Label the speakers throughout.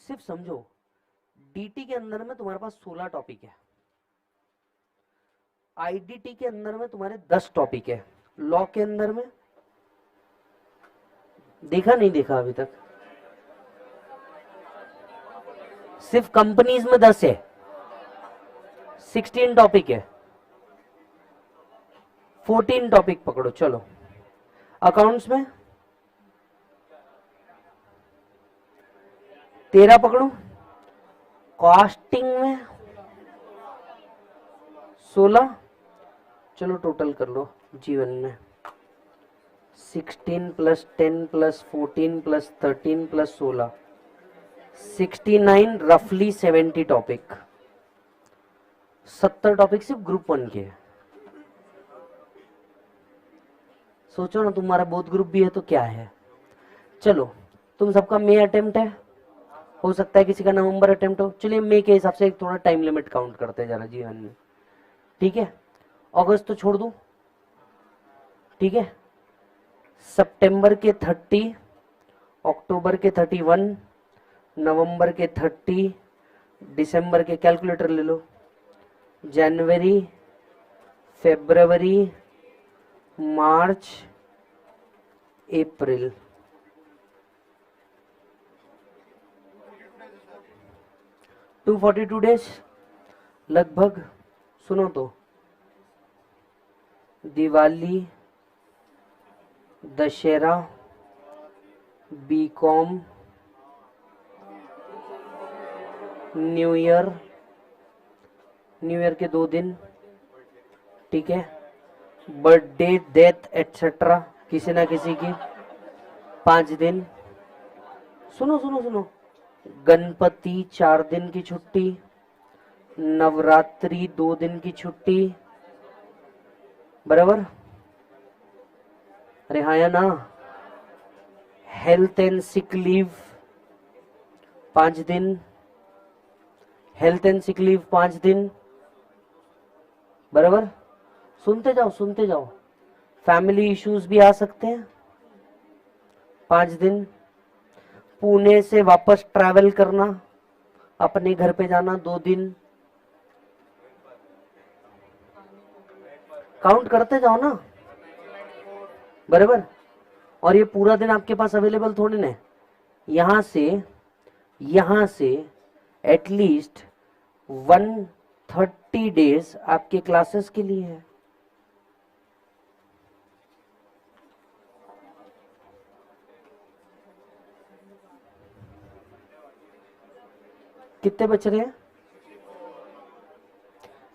Speaker 1: सिर्फ समझो, डीटी के अंदर में तुम्हारे पास 16 टॉपिक है, आईडीटी के अंदर में तुम्हारे 10 टॉपिक है, लॉ के अंदर में देखा नहीं देखा अभी तक, सिर्फ कंपनीज में 10 है, 16 टॉपिक है, 14 टॉपिक पकड़ो। चलो अकाउंट्स में 13 पकड़ो, कॉस्टिंग में 16, चलो टोटल कर लो जीवन में 16 प्लस 10 प्लस 14 प्लस 13 प्लस 16, 69, रफली 70 टॉपिक। 70 टॉपिक सिर्फ ग्रुप 1 के। सोचो ना, तुम्हारा बोथ ग्रुप भी है तो क्या है। चलो तुम सबका मई अटेम्प्ट है, हो सकता है किसी का नवंबर अटेम्प्ट हो। चलिए मई के हिसाब से एक थोड़ा टाइम लिमिट काउंट करते हैं जरा जीवन में, ठीक है। अगस्त तो छोड़ दूं, ठीक है। सितंबर के 30, अक्टूबर के 31, नवंबर के 30, दिसंबर के कैलकुलेटर ले लो, जनवरी, फरवरी, मार्च, अप्रैल, टू 42 डेज लगभग। सुनो तो, दिवाली, दशहरा, बीकॉम, न्यू ईयर, न्यू ईयर के 2 दिन, ठीक है। बर्थडे, डेथ एटसेट्रा किसी ना किसी की 5 दिन। सुनो सुनो सुनो, गणपति 4 दिन की छुट्टी, नवरात्रि 2 दिन की छुट्टी, बराबर। अरे हाँ या ना। हेल्थ एंड सिक लीव 5 दिन, हेल्थ एंड सिक लीव 5 दिन, बराबर। सुनते जाओ सुनते जाओ। फैमिली इश्यूज भी आ सकते हैं 5 दिन। पुणे से वापस ट्रैवल करना, अपने घर पे जाना 2 दिन। काउंट करते जाओ ना, बराबर। और ये पूरा दिन आपके पास अवेलेबल थोड़ी ना है। यहां से एटलीस्ट 130 डेज आपके क्लासेस के लिए है। कितने बच रहे हैं?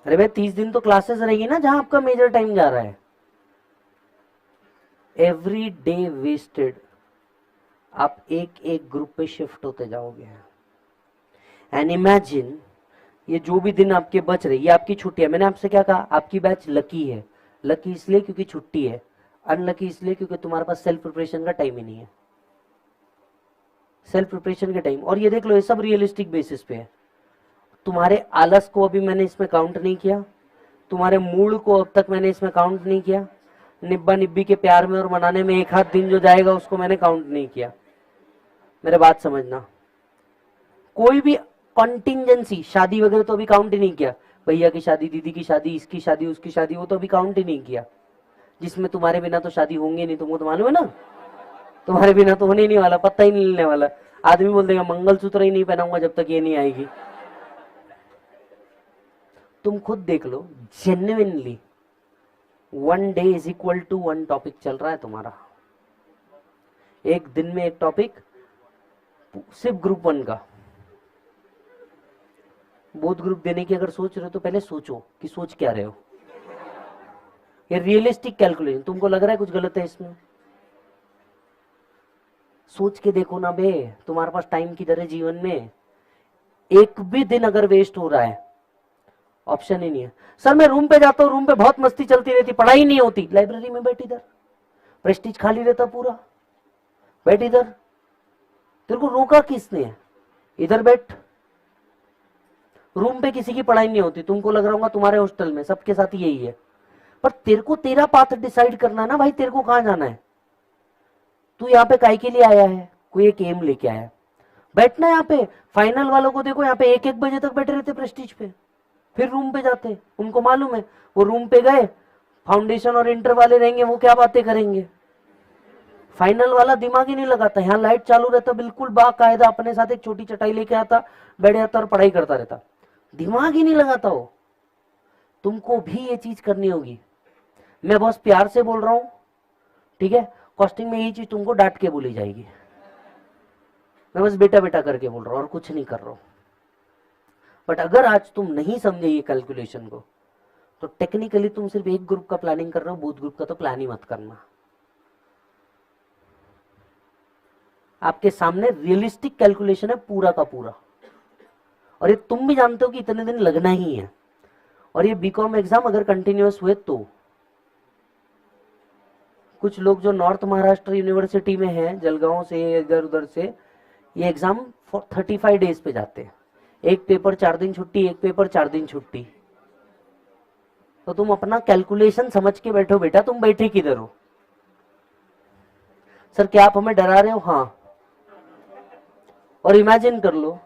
Speaker 1: अरे भाई 30 दिन तो क्लासेस रहेगी ना, जहां आपका मेजर टाइम जा रहा है। एवरी डे वेस्टेड, आप एक एक ग्रुप पे शिफ्ट होते जाओगे। एंड इमेजिन, ये जो भी दिन आपके बच रहे, ये आपकी छुट्टी है। मैंने आपसे क्या कहा, आपकी बैच लकी है। लकी इसलिए क्योंकि छुट्टी है, अनलकी इसलिए क्योंकि तुम्हारे पास सेल्फ प्रिपरेशन का टाइम ही नहीं है। सेल्फ प्रिपरेशन के टाइम, और ये देख लो ये सब रियलिस्टिक बेसिस पे है। तुम्हारे आलस को अभी मैंने इसमें काउंट नहीं किया, तुम्हारे मूड को अब तक मैंने इसमें काउंट नहीं किया, निब्बा निब्बी के प्यार में और मनाने में एक आध दिन जो जाएगा उसको मैंने काउंट नहीं किया। मेरे बात समझना, कोई भी कॉन्टिंजेंसी, शादी वगैरह तो अभी काउंट ही नहीं किया। भैया की शादी, दीदी की शादी, इसकी शादी, उसकी शादी, वो तो अभी काउंट ही नहीं किया। जिसमें तुम्हारे बिना तो शादी होंगे नहीं, तुमको तो मालूम है ना। तुम्हारे बिना तो होने ही नहीं वाला, पत्ता ही नहीं लेने वाला। आदमी बोल देगा मंगलसूत्र ही नहीं पहनाऊंगा जब तक ये नहीं आएगी। तुम खुद देख लो, genuinely 1 day is equal to 1 topic चल रहा है तुम्हारा। एक दिन में एक टॉपिक, सिर्फ ग्रुप 1 का। बोथ ग्रुप देने की अगर सोच रहे हो तो पहले सोचो कि सोच क्या रहे हो। ये रियलिस्टिक कैलकुलेशन, तुमको लग रहा है कुछ गलत है इसमें? सोच के देखो ना बे, तुम्हारे पास टाइम किधर है जीवन में। एक भी दिन अगर वेस्ट हो रहा है, ऑप्शन ही नहीं है। सर मैं रूम पे जाता हूँ, रूम पे बहुत मस्ती चलती रहती, पढ़ाई नहीं होती। लाइब्रेरी में बैठ इधर, प्रेस्टीज खाली रहता पूरा, बैठ इधर। तेरे को रोका किसने? इधर बैठ। रूम पे किसी की पढ़ाई नहीं होती, तुमको लग रहा होगा तुम्हारे हॉस्टल में सबके साथ यही है, पर तेरे को तेरा पाथ डिसाइड करना है ना भाई, तेरे को कहां जाना है। तू यहाँ पे काय के लिए आया है? कोई एक एम लेके आया है। बैठना है यहाँ पे। फाइनल वालों को देखो यहाँ पे 1-1 बजे तक बैठे रहते प्रेस्टीज पे, फिर रूम पे जाते। उनको मालूम है वो रूम पे गए, फाउंडेशन और इंटर वाले रहेंगे, वो क्या बातें करेंगे। फाइनल वाला दिमाग ही नहीं लगाता, यहाँ लाइट चालू रहता, बिल्कुल बाकायदा अपने साथ एक छोटी चटाई लेके आता, बैठ जाता और पढ़ाई करता रहता, दिमाग ही नहीं लगाता वो। तुमको भी ये चीज करनी होगी। मैं बहुत प्यार से बोल रहा हूं, ठीक है। कॉस्टिंग में यही चीज तुमको डांट के बोली जाएगी। मैं बस बेटा बेटा करके बोल रहा हूं और कुछ नहीं कर रहा हूं। बट अगर आज तुम नहीं समझे ये कैलकुलेशन को, तो टेक्निकली तुम सिर्फ एक ग्रुप का प्लानिंग कर रहे हो, बोथ ग्रुप का तो प्लान ही मत करना। आपके सामने रियलिस्टिक कैलकुलेशन है पूरा का पूरा, और ये तुम भी जानते हो कि इतने दिन लगना ही है। और ये बीकॉम एग्जाम अगर कंटिन्यूअस हुए तो, कुछ लोग जो नॉर्थ महाराष्ट्र यूनिवर्सिटी में हैं, जलगांव से इधर उधर से, ये एग्जाम 35 डेज पे जाते हैं। एक पेपर 4 दिन छुट्टी, एक पेपर 4 दिन छुट्टी। तो तुम अपना कैलकुलेशन समझ के बैठो बेटा, तुम बैठे किधर हो। सर क्या आप हमें डरा रहे हो? हाँ। और इमेजिन कर लो,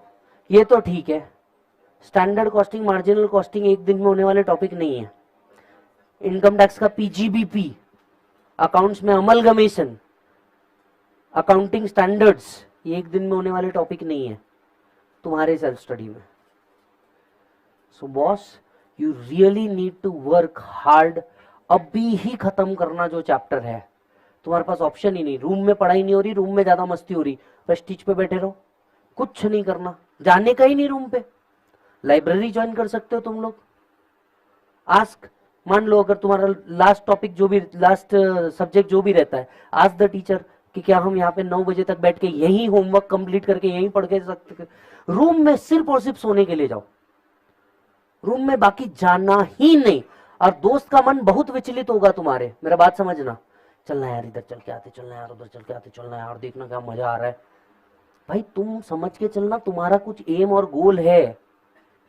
Speaker 1: ये तो ठीक है, स्टैंडर्ड कॉस्टिंग मार्जिनल कॉस्टिंग एक दिन में होने वाले टॉपिक नहीं है। इनकम टैक्स का पीजीबीपी, अकाउंट्स में अमलगमेशन, अकाउंटिंग स्टैंडर्ड्स, ये एक दिन में होने वाले टॉपिक नहीं है तुम्हारे सेल्फ स्टडी में। So boss, you really need to work hard. अभी ही खत्म करना जो चैप्टर है, तुम्हारे पास ऑप्शन ही नहीं। रूम में पढ़ाई नहीं हो रही, रूम में ज्यादा मस्ती हो रही, प्रेस्टीज पे बैठे रहो, कुछ नहीं करना, जाने का ही नहीं रूम पे। लाइब्रेरी ज्वाइन कर सकते हो तुम लोग। आस्क, मान लो अगर तुम्हारा लास्ट टॉपिक जो भी, लास्ट सब्जेक्ट जो भी रहता है, आस्क द टीचर कि क्या हम यहाँ पे 9 बजे तक बैठ के यही होमवर्क कंप्लीट करके यहीं पढ़ के सकते। रूम में सिर्फ और सिर्फ सोने के लिए जाओ, रूम में बाकी जाना ही नहीं। और दोस्त का मन बहुत विचलित होगा तुम्हारे, मेरा बात समझना। चलना यार, इधर चल के आते, चलना यार, उधर चल के आते, चलना यार, देखना क्या मजा आ रहा है। भाई तुम समझ के चलना, तुम्हारा कुछ एम और गोल है।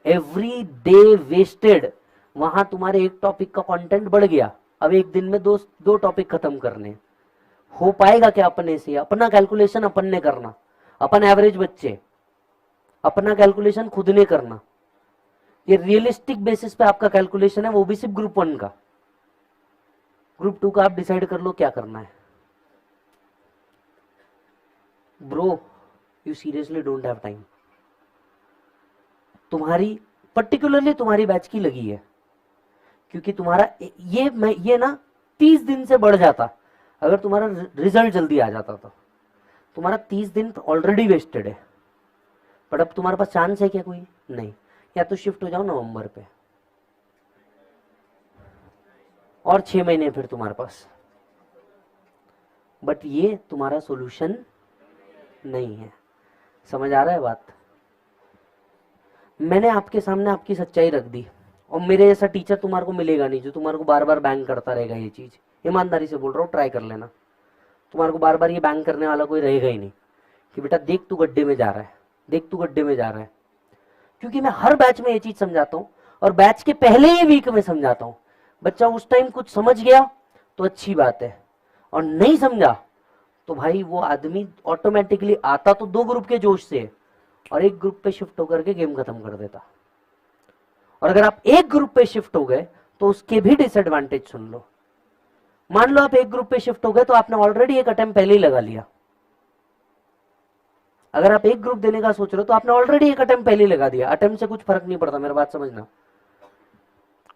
Speaker 1: एवरी डे वेस्टेड, वहां तुम्हारे एक टॉपिक का कंटेंट बढ़ गया, अब एक दिन में दो टॉपिक खत्म करने। हो पाएगा क्या अपने से? अपना कैलकुलेशन अपन ने करना, अपन एवरेज बच्चे, अपना कैलकुलेशन खुद ने करना। ये रियलिस्टिक बेसिस पे आपका कैलकुलेशन है, वो भी सिर्फ ग्रुप 1 का। ग्रुप 2 का आप डिसाइड कर लो क्या करना है। Bro, you seriously don't have time. तुम्हारी पर्टिकुलरली तुम्हारी बैच की लगी है, क्योंकि तुम्हारा ये ना 30 दिन से बढ़ जाता अगर तुम्हारा रिजल्ट जल्दी आ जाता। तो तुम्हारा 30 दिन ऑलरेडी वेस्टेड है। बट अब तुम्हारे पास चांस है क्या? कोई नहीं। या तो शिफ्ट हो जाओ नवंबर पे, और 6 महीने फिर तुम्हारे पास। बट ये तुम्हारा सॉल्यूशन नहीं है। समझ आ रहा है बात? मैंने आपके सामने आपकी सच्चाई रख दी, और मेरे जैसा टीचर तुम्हारे को मिलेगा नहीं जो तुम्हारे को बार बार बैंग करता रहेगा। ये चीज ईमानदारी से बोल रहा हूँ, ट्राई कर लेना। तुम्हारे को बार बार ये बैंग करने वाला कोई रहेगा ही नहीं कि बेटा देख तू गड्ढे में जा रहा है, देख तू गड्ढे में जा रहा है। क्योंकि मैं हर बैच में ये चीज समझाता हूँ, और बैच के पहले ही वीक में समझाता हूँ। बच्चा उस टाइम कुछ समझ गया तो अच्छी बात है, और नहीं समझा तो भाई वो आदमी ऑटोमेटिकली आता तो 2 ग्रुप के जोश से, और एक ग्रुप पे शिफ्ट होकर के गेम खत्म कर देता। और अगर आप एक ग्रुप पे शिफ्ट हो गए तो उसके भी डिसएडवांटेज सुन लो। मान लो आप एक ग्रुप पे शिफ्ट हो गए तो आपने ऑलरेडी एक अटेम्प्ट पहले ही लगा लिया। अगर आप एक ग्रुप देने का सोच रहे हो तो आपने ऑलरेडी एक अटेम्प्ट पहले ही लगा दिया। अटेम्प्ट से कुछ फर्क नहीं पड़ता, मेरी बात समझना,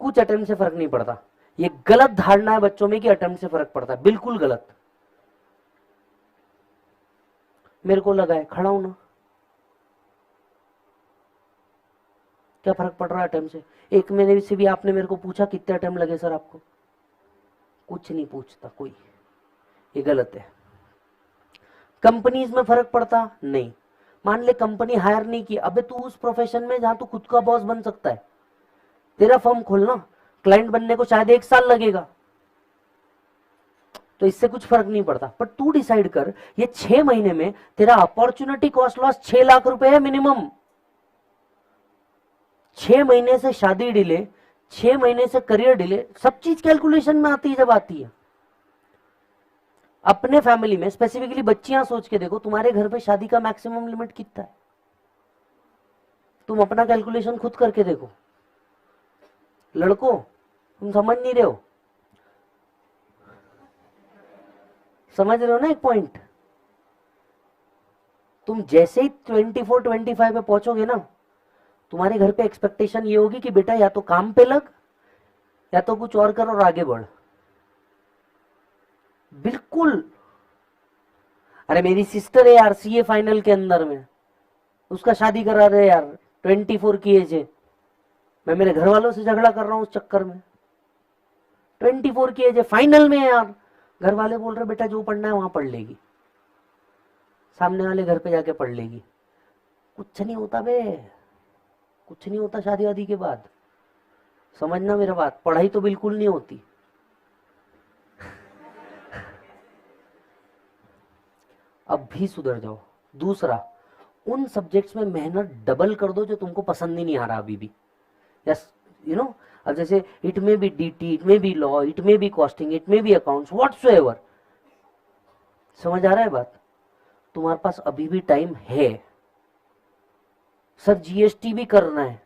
Speaker 1: कुछ अटेम्प्ट से फर्क नहीं पड़ता। ये गलत धारणा है बच्चों में कि अटेम्प्ट से फर्क पड़ता है, बिल्कुल गलत। मेरे को लगा है, खड़ा हूं ना, क्या फर्क पड़ रहा है अटेम्प्ट से? 1 महीने से भी आपने मेरे को पूछा कितने अटेम्प्ट लगे सर आपको? कुछ नहीं पूछता कोई, ये गलत है। कंपनीज में फर्क पड़ता? नहीं। मान ले कंपनी हायर नहीं की, अबे तू उस प्रोफेशन में जहां तू खुद का बॉस बन सकता है, तेरा फर्म खोलना, क्लाइंट बनने को शायद 1 साल लगेगा, तो इससे कुछ फर्क नहीं पड़ता। पर तू डिसाइड कर, ये 6 महीने में तेरा अपॉर्चुनिटी कॉस्ट लॉस 6 लाख रुपए है मिनिमम। 6 महीने से शादी डिले, 6 महीने से करियर डिले, सब चीज कैलकुलेशन में आती है जब आती है। अपने फैमिली में स्पेसिफिकली बच्चियां सोच के देखो, तुम्हारे घर पे शादी का मैक्सिमम लिमिट कितना है? तुम अपना कैलकुलेशन खुद करके देखो। लड़कों, तुम समझ नहीं रहे हो, समझ रहे हो ना एक पॉइंट? तुम जैसे ही 24-25 पे पहुंचोगे ना, तुम्हारे घर पे एक्सपेक्टेशन ये होगी कि बेटा या तो काम पे लग, या तो कुछ और कर और आगे बढ़। बिल्कुल। अरे मेरी सिस्टर है यार, सीए फाइनल के अंदर में, उसका शादी करा रहे यार, 24 की एज है। मैं मेरे घर वालों से झगड़ा कर रहा हूं उस चक्कर में। 24 की एज है, फाइनल में है यार। घर वाले बोल रहे बेटा जो पढ़ना है वहां पढ़ लेगी, सामने वाले घर पे जाके पढ़ लेगी। कुछ नहीं होता बे, कुछ नहीं होता शादी वादी के बाद। समझना मेरा बात, पढ़ाई तो बिल्कुल नहीं होती। अब भी सुधर जाओ। दूसरा, उन सब्जेक्ट्स में मेहनत डबल कर दो जो तुमको पसंद ही नहीं आ रहा अभी भी। यस, यू नो, अब जैसे it may be DT, it may be law, it may be costing, it may be accounts, whatsoever. समझ आ रहा है बात? तुम्हारे पास अभी भी टाइम है। सर जीएसटी भी करना है,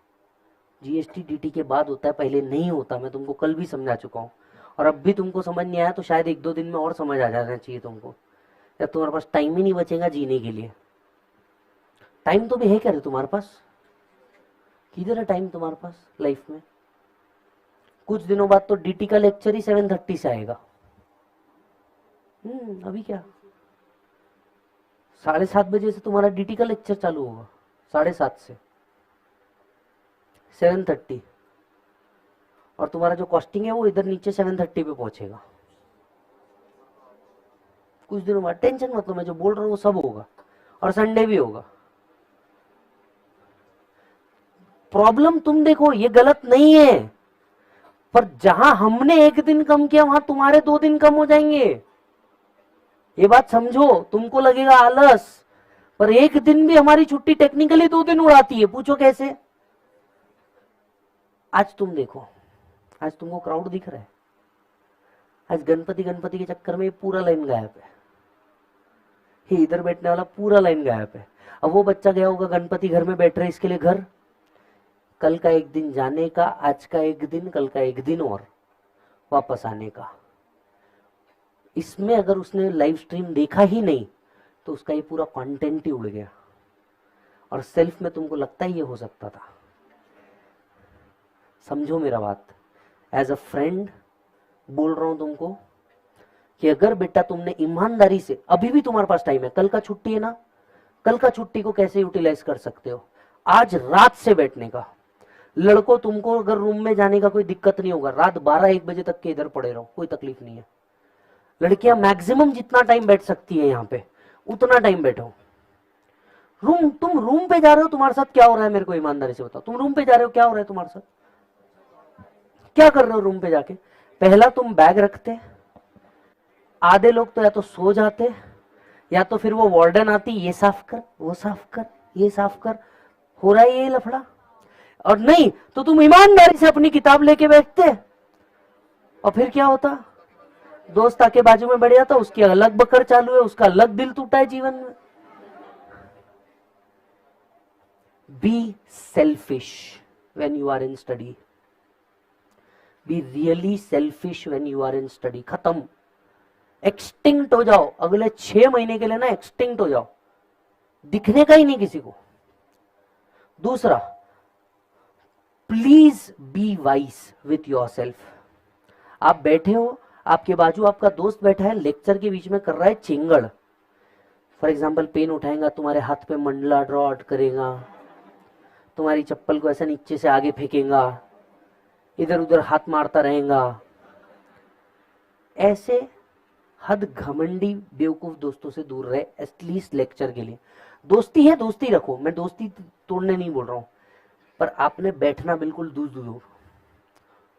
Speaker 1: जीएसटी डीटी के बाद होता है, पहले नहीं होता। मैं तुमको कल भी समझा चुका हूं, और अब भी तुमको समझ नहीं आया तो शायद 1-2 दिन में और समझ आ जाना चाहिए तुमको। या तुम्हारे पास टाइम ही नहीं बचेगा जीने के लिए। टाइम तो भी है क्या रे तुम्हारे पास? किधर है टाइम तुम्हारे पास लाइफ में? कुछ दिनों बाद तो डीटी का लेक्चर ही 7:30 से आएगा। अभी क्या, 7:30 बजे से तुम्हारा डीटी का लेक्चर चालू होगा, 7:30 से 7:30। और तुम्हारा जो कॉस्टिंग है वो इधर नीचे 7:30 पे पहुंचेगा। कुछ दिनों बाद टेंशन मत लो, मैं जो बोल रहा हूँ वो सब होगा, और संडे भी होगा। प्रॉब्लम तुम देखो, ये गलत नहीं है, पर जहां हमने 1 दिन कम किया वहां तुम्हारे 2 दिन कम हो जाएंगे। ये बात समझो। तुमको लगेगा आलस, पर 1 दिन भी हमारी छुट्टी टेक्निकली 2 दिन उड़ाती है। पूछो कैसे? आज तुम देखो, आज तुमको क्राउड दिख रहा है? आज गणपति गणपति के चक्कर में पूरा लाइन गायब है। ये इधर बैठने वाला पूरा लाइन गायब है। अब वो बच्चा गया होगा गणपति घर में बैठ रहे इसके लिए घर, कल का 1 दिन जाने का, आज का 1 दिन, कल का 1 दिन और वापस आने का। इसमें अगर उसने लाइव स्ट्रीम देखा ही नहीं तो उसका ये पूरा कंटेंट ही उड़ गया। और सेल्फ में तुमको लगता ही ये हो सकता था। समझो मेरा बात, एज अ फ्रेंड बोल रहा हूं तुमको कि अगर बेटा तुमने ईमानदारी से, अभी भी तुम्हारे पास टाइम है, कल का छुट्टी है ना, कल का छुट्टी को कैसे यूटिलाइज कर सकते हो? आज रात से बैठने का। लड़कों, तुमको अगर रूम में जाने का कोई दिक्कत नहीं होगा, रात 12-1 बजे तक के इधर पड़े रहो, कोई तकलीफ नहीं है। लड़कियां मैक्सिमम जितना टाइम बैठ सकती है यहाँ पे उतना टाइम बैठो। तुम रूम पे जा रहे हो, तुम्हारे साथ क्या हो रहा है मेरे को ईमानदारी से बताओ। तुम रूम पे जा रहे हो, क्या हो रहा है तुम्हारे साथ? क्या कर रहे हो रूम पे जाके? पहला तुम बैग रखते, आधे लोग तो या तो सो जाते, या तो फिर वो वार्डन आती, ये साफ कर, वो साफ कर, ये साफ कर, हो रहा है ये लफड़ा। और नहीं तो तुम ईमानदारी से अपनी किताब लेके बैठते, और फिर क्या होता? दोस्त आके बाजू में बैठ जाता, उसकी अलग बकर चालू है, उसका अलग दिल टूटा है जीवन में। Be selfish when you are in study. Be really selfish when you are in study. खत्म, एक्सटिंक्ट हो जाओ अगले 6 महीने के लिए ना, एक्सटिंक्ट हो जाओ, दिखने का ही नहीं किसी को। दूसरा, please be wise with your self. आप बैठे हो, आपके बाजू आपका दोस्त बैठा है, लेक्चर के बीच में कर रहा है चिंगड़। फॉर एग्जाम्पल, पेन उठाएगा, तुम्हारे हाथ पे मंडला ड्रॉ करेगा, तुम्हारी चप्पल को ऐसा नीचे से आगे फेंकेगा, इधर उधर हाथ मारता रहेगा। ऐसे हद घमंडी बेवकूफ दोस्तों से दूर रहे, एटलीस्ट लेक्चर के लिए। दोस्ती है, दोस्ती रखो, मैं दोस्ती तोड़ने नहीं बोल रहा हूं, पर आपने बैठना बिल्कुल दूर दूर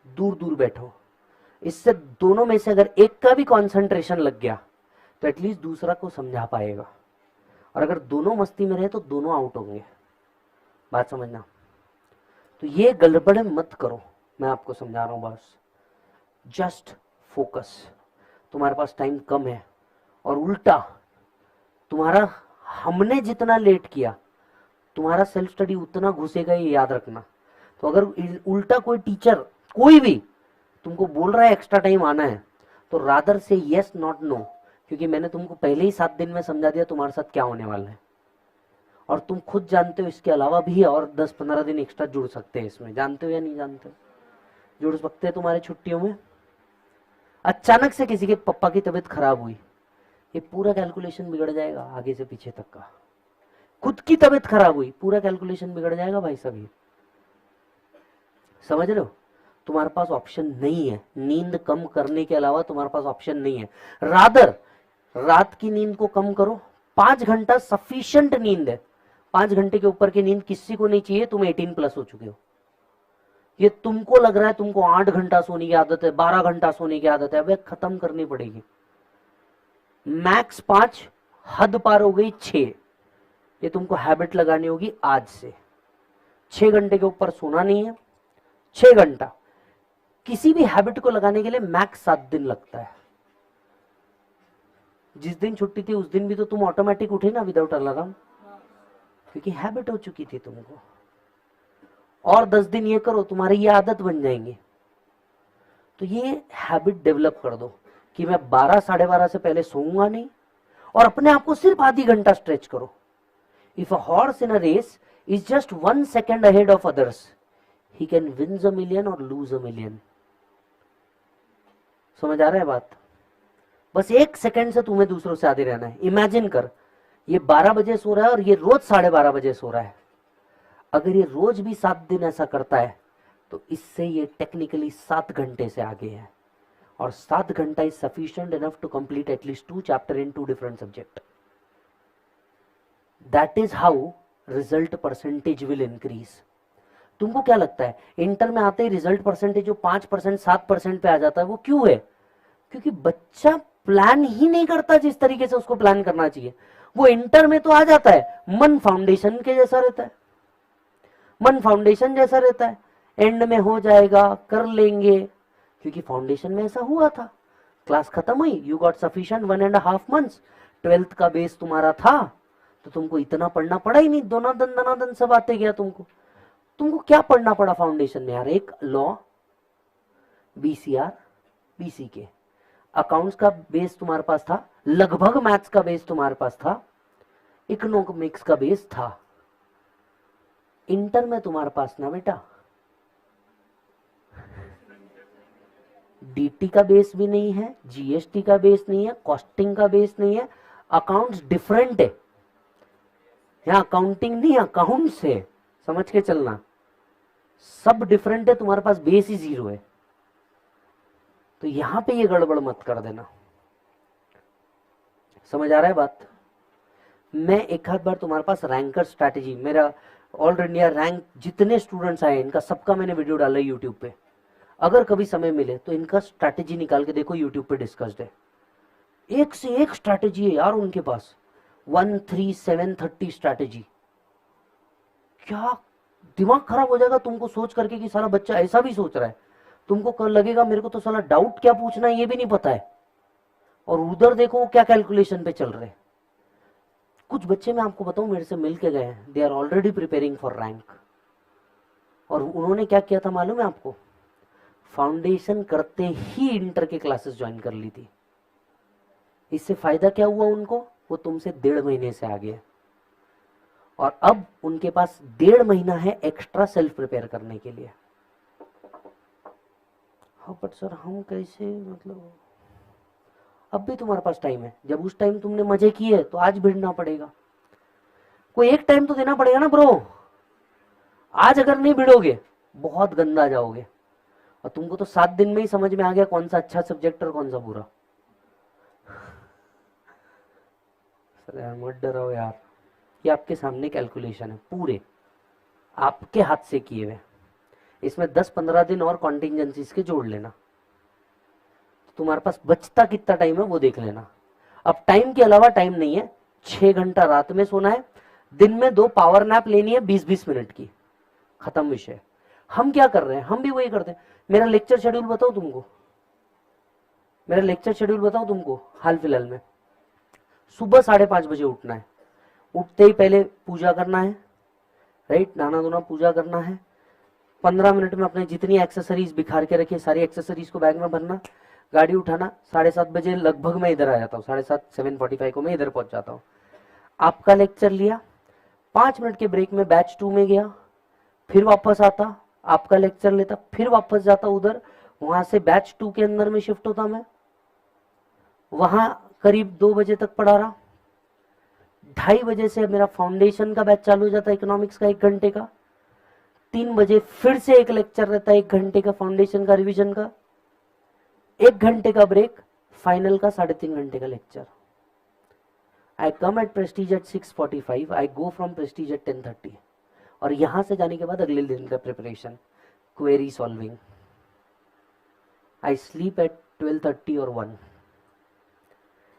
Speaker 1: दूर दूर बैठो। इससे दोनों में से अगर एक का भी कंसंट्रेशन लग गया तो एटलीस्ट दूसरा को समझा पाएगा, और अगर दोनों मस्ती में रहे तो दोनों आउट होंगे। बात समझना। तो ये गड़बड़ मत करो, मैं आपको समझा रहा हूं बस। Just focus. तुम्हारे पास टाइम कम है, और उल्टा तुम्हारा, हमने जितना लेट किया तुम्हारा सेल्फ स्टडी उतना घुसेगा, ये याद रखना। तो अगर उल्टा कोई टीचर कोई भी तुमको बोल रहा है एक्स्ट्रा टाइम आना है, तो रादर से यस नॉट नो, क्योंकि मैंने तुमको पहले ही 7 दिन में समझा दिया तुम्हारे साथ क्या होने वाला है, और तुम खुद जानते हो इसके अलावा भी और 10-15 दिन एक्स्ट्रा जुड़ सकते हैं इसमें, जानते हो या नहीं जानते हो? जुड़ सकते हैं तुम्हारे छुट्टियों में। अचानक से किसी के पापा की तबीयत खराब हुई, ये पूरा कैलकुलेशन बिगड़ जाएगा आगे से पीछे तक का। खुद की तबीयत खराब हुई, पूरा कैलकुलेशन बिगड़ जाएगा भाई साहब। समझ रहे हो? तुम्हारे पास ऑप्शन नहीं है, नींद कम करने के अलावा तुम्हारे पास ऑप्शन नहीं है। रादर रात की नींद को कम करो, 5 घंटा सफिशिएंट नींद है। 5 घंटे के ऊपर की नींद किसी को नहीं चाहिए, तुम 18+ हो चुके हो। ये तुमको लग रहा है तुमको 8 घंटा सोने की आदत है, 12 घंटा सोने की आदत है, अबे खत्म करनी पड़ेगी। मैक्स 5, हद पार हो गई 6। ये तुमको हैबिट लगानी होगी आज से। 6 घंटे के ऊपर सोना नहीं है, 6 घंटा। किसी भी हैबिट को लगाने के लिए मैक्स 7 दिन लगता है। जिस दिन छुट्टी थी उस दिन भी तो तुम ऑटोमेटिक उठे ना विदाउट अलार्म, क्योंकि हैबिट हो चुकी थी तुमको। और 10 दिन ये करो, तुम्हारी ये आदत बन जाएंगे। तो ये हैबिट डेवलप कर दो कि मैं 12 साढ़े 12 से पहले सोऊंगा नहीं, और अपने आप को सिर्फ आधी घंटा स्ट्रेच करो। If a horse in a race is just 1 second ahead of others, he can wins a million और lose a million। समझ आ रहा है बात? बस 1 सेकेंड से तुम्हें दूसरों से आगे रहना है। इमेजिन कर, ये 12 बजे सो रहा है और ये रोज 12:30 बजे सो रहा है। अगर ये रोज भी 7 दिन ऐसा करता है तो इससे ये टेक्निकली 7 घंटे से आगे है, और 7 घंटा is sufficient enough to complete at least 2 chapter in 2 different subject. That is how result percentage will increase. तुमको क्या लगता है इंटर में आते ही रिजल्ट परसेंटेज जो 5% 7% पे आ जाता है, वो क्यों है? क्योंकि बच्चा प्लान ही नहीं करता जिस तरीके से उसको प्लान करना चाहिए। वो इंटर में तो आ जाता है, मन फाउंडेशन के जैसा रहता है, मन फाउंडेशन जैसा रहता है, एंड में हो जाएगा, कर लेंगे, क्योंकि फाउंडेशन में ऐसा हुआ था। क्लास खत्म हुई, you got sufficient 1.5 months, 12th का बेस तुम्हारा था, तो तुमको इतना पढ़ना पड़ा ही नहीं, दनादन सब आते गया तुमको। तुमको क्या पढ़ना पड़ा फाउंडेशन में यार? एक लॉ, बीसीआर, बीसीके, अकाउंट्स का बेस तुम्हारे पास था, लगभग मैथ्स का बेस तुम्हारे पास था, इकोनॉमिक्स का बेस था। इंटर में तुम्हारे पास ना बेटा, डीटी का बेस भी नहीं है, जीएसटी का बेस नहीं है, कॉस्टिंग का बेस नहीं है, अकाउंट्स डिफरेंट है। यहां अकाउंटिंग नहीं, अकाउंट्स है, समझ के चलना, सब डिफरेंट है, तुम्हारे पास बेस ही 0 है। तो यहां पे ये गड़बड़ मत कर देना। समझ आ रहा है बात? मैं एक आध बार तुम्हारे पास रैंकर स्ट्रैटेजी, मेरा ऑल इंडिया रैंक जितने स्टूडेंट्स आए इनका सबका मैंने वीडियो डाला है यूट्यूब पे। अगर कभी समय मिले तो इनका स्ट्रैटेजी निकाल के देखो, यूट्यूब पे डिस्कस्ड है। एक से एक स्ट्रैटेजी है यार उनके पास, 13730 स्ट्रैटेजी। क्या दिमाग खराब हो जाएगा तुमको सोच करके कि साला बच्चा ऐसा भी सोच रहा है। तुमको कल लगेगा मेरे को तो साला डाउट क्या पूछना है ये भी नहीं पता है, और उधर देखो क्या कैलकुलेशन पे चल रहे। कुछ बच्चे मैं आपको बताऊं मेरे से मिल के गए हैं, they are already preparing for rank. और उन्होंने क्या किया था मालूम है आपको? फाउंडेशन करते ही इंटर के क्लासेस ज्वाइन कर ली थी। इससे फायदा क्या हुआ उनको? वो तुमसे 1.5 महीने से आगे है, और अब उनके पास 1.5 महीना है एक्स्ट्रा सेल्फ प्रिपेयर करने के लिए। हाँ बट सर हम कैसे, मतलब अब भी तुम्हारे पास टाइम है। जब उस टाइम तुमने मजे किए तो आज भिड़ना पड़ेगा। कोई एक टाइम तो देना पड़ेगा ना ब्रो। आज अगर नहीं भिड़ोगे बहुत गंदा जाओगे, और तुमको तो 7 दिन में ही समझ में आ गया कौन सा अच्छा सब्जेक्ट और कौन सा बुरा। यार मत डरो यार, ये आपके सामने कैलकुलेशन है, पूरे आपके हाथ से किए हुए। इसमें 10-15 दिन और कॉन्टिजेंसीज के जोड़ लेना, तो तुम्हारे पास बचता कितना टाइम है वो देख लेना। अब टाइम के अलावा टाइम नहीं है। 6 घंटा रात में सोना है, दिन में 2 पावर नैप लेनी है 20-20 मिनट की, खत्म विषय। हम क्या कर रहे हैं? हम भी वही करते हैं। मेरा लेक्चर शेड्यूल बताओ तुमको, मेरा लेक्चर शेड्यूल बताओ तुमको हाल फिलहाल में। सुबह 5:30 बजे उठना है, उठते ही पहले पूजा करना है, राइट, नहाना धोना पूजा करना है, 15 मिनट में अपने जितनी एक्सेसरीज बिखार के रखिए सारी एक्सेसरीज को बैग में भरना, गाड़ी उठाना, 7:30 बजे लगभग मैं इधर आ जाता हूँ, 7:30 7:45 को मैं इधर पहुंच जाता हूँ। आपका लेक्चर लिया, 5 मिनट के ब्रेक में बैच 2 में गया, फिर वापस आता, आपका लेक्चर लेता, फिर वापस जाता उधर, वहां से बैच 2 के अंदर में शिफ्ट होता मैं, वहां करीब 2 बजे तक पढ़ा रहा, 2:30 बजे से मेरा फाउंडेशन का बैच चालू हो जाता है इकोनॉमिक्स का 1 घंटे का, 3 बजे फिर से एक लेक्चर रहता है 1 घंटे का फाउंडेशन का रिवीजन का, 1 घंटे का ब्रेक, फाइनल का 3.5 घंटे का lecture. I come at Prestige at 6:45, I go from Prestige at 10:30, और यहां से जाने के बाद अगले दिन का preparation, query solving. I sleep at 12:30 और 1,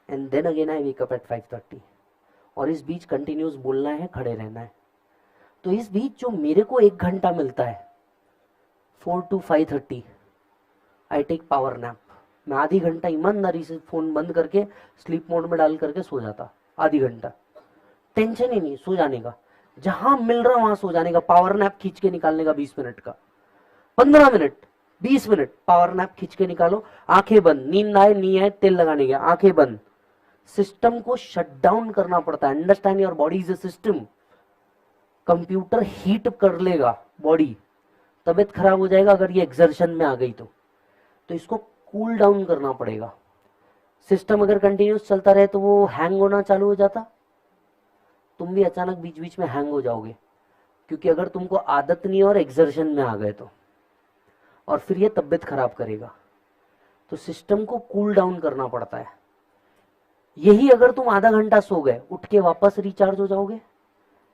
Speaker 1: and then again I wake up at 5:30, और इस बीच कंटिन्यूस बोलना है, खड़े रहना है। तो इस बीच जो मेरे को 1 घंटा मिलता है 4 to 5:30, I take power nap. मैं आधी घंटा ईमानदारी से फोन बंद करके स्लीप मोड में डाल करके सो जाता, आधी घंटा, टेंशन ही नहीं, सो जाने का, जहां मिल रहा वहां सो जाने का, पावर नैप खींच के निकालने का 20 मिनट का, 15 मिनट 20 मिनट पावर नैप खींच के निकालो, आंखें बंद, नींद आए नहीं आए तेल लगाने गया, आंखें बंद, सिस्टम को शट डाउन करना पड़ता है। Understand your body is a system. Computer heat कर लेगा बॉडी, तबीयत खराब हो जाएगा अगर ये एक्सर्शन में आ गई तो इसको कूल डाउन करना पड़ेगा। सिस्टम अगर कंटिन्यूस चलता रहे तो वो हैंग होना चालू हो जाता, तुम भी अचानक बीच बीच में हैंग हो जाओगे, क्योंकि अगर तुमको आदत नहीं और एक्सर्शन में आ गए तो, और फिर ये तबीयत खराब करेगा। तो सिस्टम को कूल डाउन करना पड़ता है। यही अगर तुम आधा घंटा सो गए, उठ के वापस रिचार्ज हो जाओगे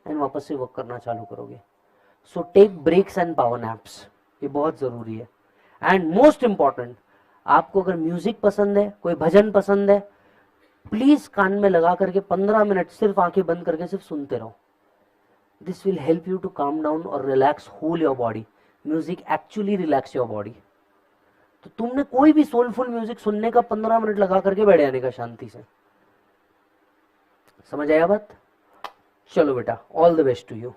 Speaker 1: एंड वापस से वर्क करना चालू करोगे। So take breaks and power naps, ये बहुत जरूरी है। एंड मोस्ट इंपॉर्टेंट, आपको अगर म्यूजिक पसंद है, कोई भजन पसंद है, प्लीज कान में लगा करके 15 मिनट सिर्फ आंखें बंद करके सिर्फ सुनते रहो। This will help you to calm down और relax whole your body. Music actually relax your body. तो तुमने कोई भी सोलफुल म्यूजिक सुनने का 15 मिनट लगा करके बैठ जाने का शांति से। समझ आया बात? चलो बेटा, all the best to you.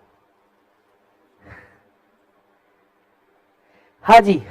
Speaker 1: हाँ जी।